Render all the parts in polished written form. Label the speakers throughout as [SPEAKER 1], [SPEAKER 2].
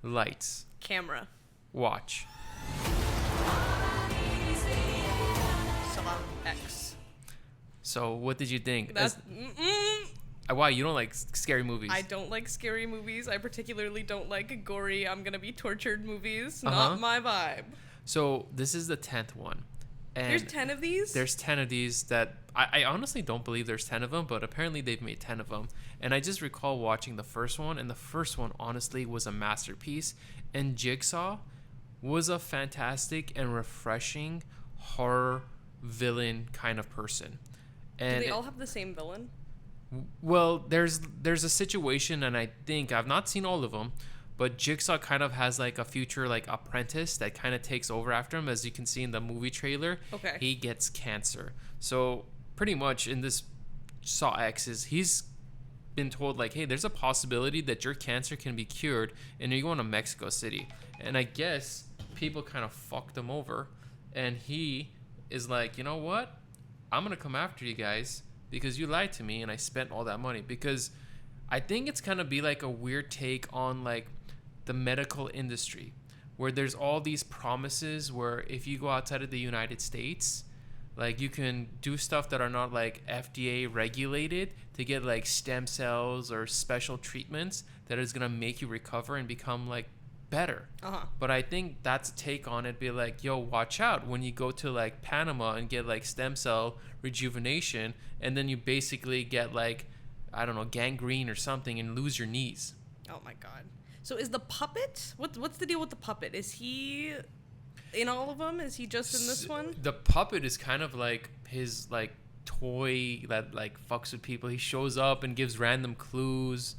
[SPEAKER 1] Lights.
[SPEAKER 2] Camera.
[SPEAKER 1] Watch.
[SPEAKER 2] Saw X.
[SPEAKER 1] So what did you think?
[SPEAKER 2] That's...
[SPEAKER 1] Why? You don't like scary movies?
[SPEAKER 2] I don't like scary movies. I particularly don't like gory, I'm gonna be tortured movies. Not my vibe.
[SPEAKER 1] So this is the 10th one. And
[SPEAKER 2] there's 10 of these?
[SPEAKER 1] There's 10 of these that... I honestly don't believe there's 10 of them, but apparently they've made 10 of them. And I just recall watching the first one, and the first one, honestly, was a masterpiece. And Jigsaw was a fantastic and refreshing horror villain kind of person. And
[SPEAKER 2] do they all have the same villain?
[SPEAKER 1] Well, there's a situation, and I think I've not seen all of them, but Jigsaw kind of has like a future like apprentice that kind of takes over after him. As you can see in the movie trailer,
[SPEAKER 2] okay,
[SPEAKER 1] he gets cancer. So pretty much in this Saw X he's been told like, hey, there's a possibility that your cancer can be cured, and you're going to Mexico City. And I guess people kind of fucked him over, and he is like, you know what? I'm gonna come after you guys because you lied to me and I spent all that money. Because I think it's gonna be like a weird take on like the medical industry, where there's all these promises where if you go outside of the United States, like you can do stuff that are not like FDA regulated to get like stem cells or special treatments that is gonna make you recover and become like better. But I think that's a take on it. Be like, yo, watch out when you go to like Panama and get like stem cell rejuvenation, and then you basically get like, I don't know, gangrene or something and lose your knees.
[SPEAKER 2] Oh my god. So is the puppet, what's the deal with the puppet? Is he in all of them? Is he just in this one?
[SPEAKER 1] The puppet is kind of like his like toy that like fucks with people. He shows up and gives random clues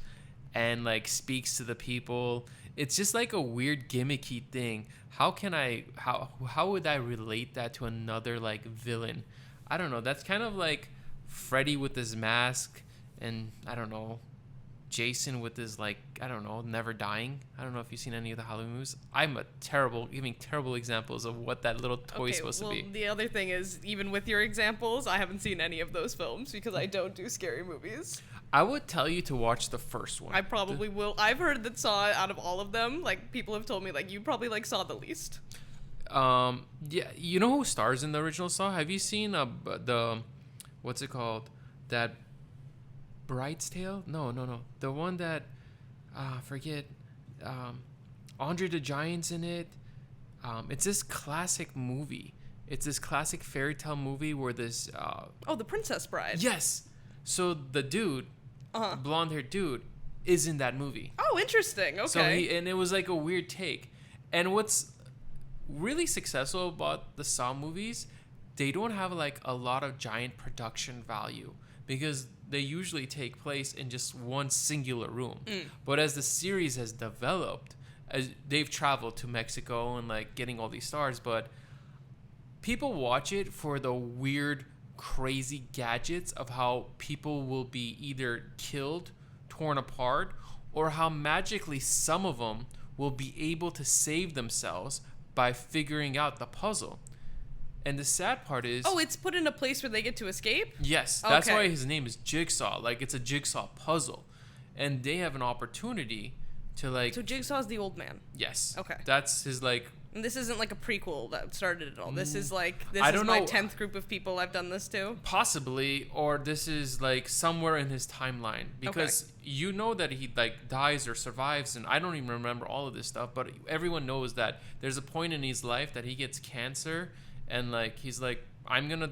[SPEAKER 1] and like speaks to the people. It's just like a weird gimmicky thing. How would I relate that to another like villain? I don't know. That's kind of like Freddy with his mask, and I don't know, Jason with his like, I don't know, never dying. I don't know if you've seen any of the Halloween movies. I'm giving terrible examples of what that little toy is supposed to be.
[SPEAKER 2] The other thing is, even with your examples, I haven't seen any of those films because I don't do scary movies.
[SPEAKER 1] I would tell you to watch the first one.
[SPEAKER 2] I probably will. I've heard that Saw, out of all of them, like people have told me, like you probably like Saw the least.
[SPEAKER 1] Yeah, you know who stars in the original Saw? Have you seen the, what's it called? That Bright's Tale? No. The one that, forget, Andre the Giant's in it. It's this classic movie. It's this classic fairy tale movie where this...
[SPEAKER 2] The Princess Bride.
[SPEAKER 1] Yes. So the dude, blonde-haired dude, is in that movie.
[SPEAKER 2] Oh, interesting. Okay.
[SPEAKER 1] So and it was like a weird take. And what's really successful about the Saw movies, they don't have like a lot of giant production value because they usually take place in just one singular room. But as the series has developed, as they've traveled to Mexico and like getting all these stars, but people watch it for the weird, crazy gadgets of how people will be either killed, torn apart, or how magically some of them will be able to save themselves by figuring out the puzzle. And the sad part is...
[SPEAKER 2] Oh, it's put in a place where they get to escape?
[SPEAKER 1] Yes, that's why his name is Jigsaw. Like, it's a jigsaw puzzle. And they have an opportunity to, like...
[SPEAKER 2] So Jigsaw's the old man?
[SPEAKER 1] Yes.
[SPEAKER 2] Okay.
[SPEAKER 1] That's his, like...
[SPEAKER 2] And this isn't like a prequel that started it all. This is like, this
[SPEAKER 1] I
[SPEAKER 2] is
[SPEAKER 1] don't
[SPEAKER 2] my
[SPEAKER 1] know.
[SPEAKER 2] 10th group of people I've done this to?
[SPEAKER 1] Possibly, or this is, like, somewhere in his timeline. Because you know that he, like, dies or survives, and I don't even remember all of this stuff, but everyone knows that there's a point in his life that he gets cancer, and, like, he's like, I'm gonna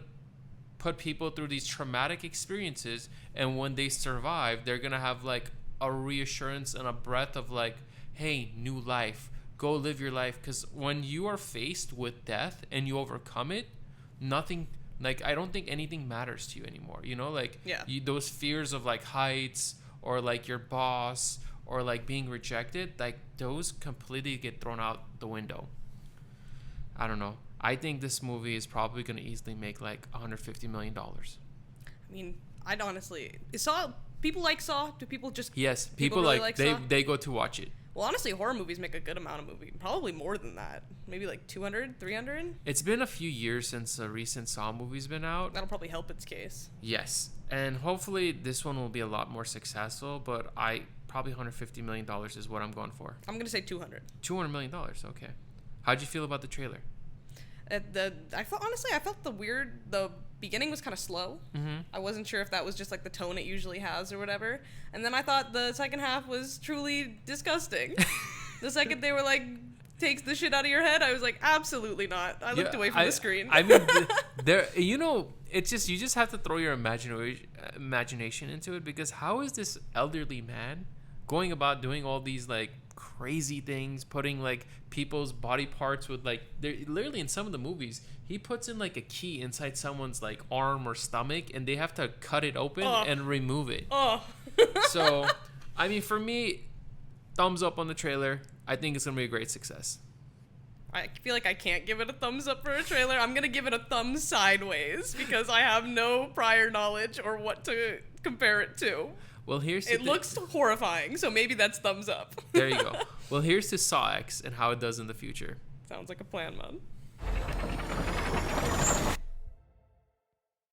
[SPEAKER 1] put people through these traumatic experiences, and when they survive, they're gonna have, like, a reassurance and a breath of, like, hey, new life. Go live your life, because when you are faced with death and you overcome it, nothing, like, I don't think anything matters to you anymore, you know, like, those fears of, like, heights, or, like, your boss, or, like, being rejected, like, those completely get thrown out the window. I don't know. I think this movie is probably going to easily make, like, $150 million. I
[SPEAKER 2] mean, people like Saw? Do people just...
[SPEAKER 1] Yes, people
[SPEAKER 2] really
[SPEAKER 1] like
[SPEAKER 2] Saw?
[SPEAKER 1] they go to watch it.
[SPEAKER 2] Well, honestly, horror movies make a good amount of movie. Probably more than that. Maybe like 200, 300?
[SPEAKER 1] It's been a few years since a recent Saw movie's been out.
[SPEAKER 2] That'll probably help its case.
[SPEAKER 1] Yes. And hopefully this one will be a lot more successful, but probably $150 million is what I'm going for.
[SPEAKER 2] I'm going to say 200.
[SPEAKER 1] $200 million, okay. How'd you feel about the trailer?
[SPEAKER 2] I felt the beginning was kind of slow.
[SPEAKER 1] Mm-hmm.
[SPEAKER 2] I wasn't sure if that was just like the tone it usually has or whatever. And then I thought the second half was truly disgusting. The second they were like, takes the shit out of your head, I was like, absolutely not. I looked away from the screen.
[SPEAKER 1] I mean, it's just, you just have to throw your imagination into it, because how is this elderly man going about doing all these like crazy things, putting like people's body parts with like, they're literally in some of the movies, he puts in like a key inside someone's like arm or stomach, and they have to cut it open and remove it. So, I mean, for me, thumbs up on the trailer. I think it's gonna be a great success.
[SPEAKER 2] I feel like I can't give it a thumbs up for a trailer. I'm gonna give it a thumb sideways because I have no prior knowledge or what to compare it to.
[SPEAKER 1] Well,
[SPEAKER 2] it looks horrifying, so maybe that's thumbs up.
[SPEAKER 1] There you go. Well, here's to Saw X and how it does in the future.
[SPEAKER 2] Sounds like a plan, man.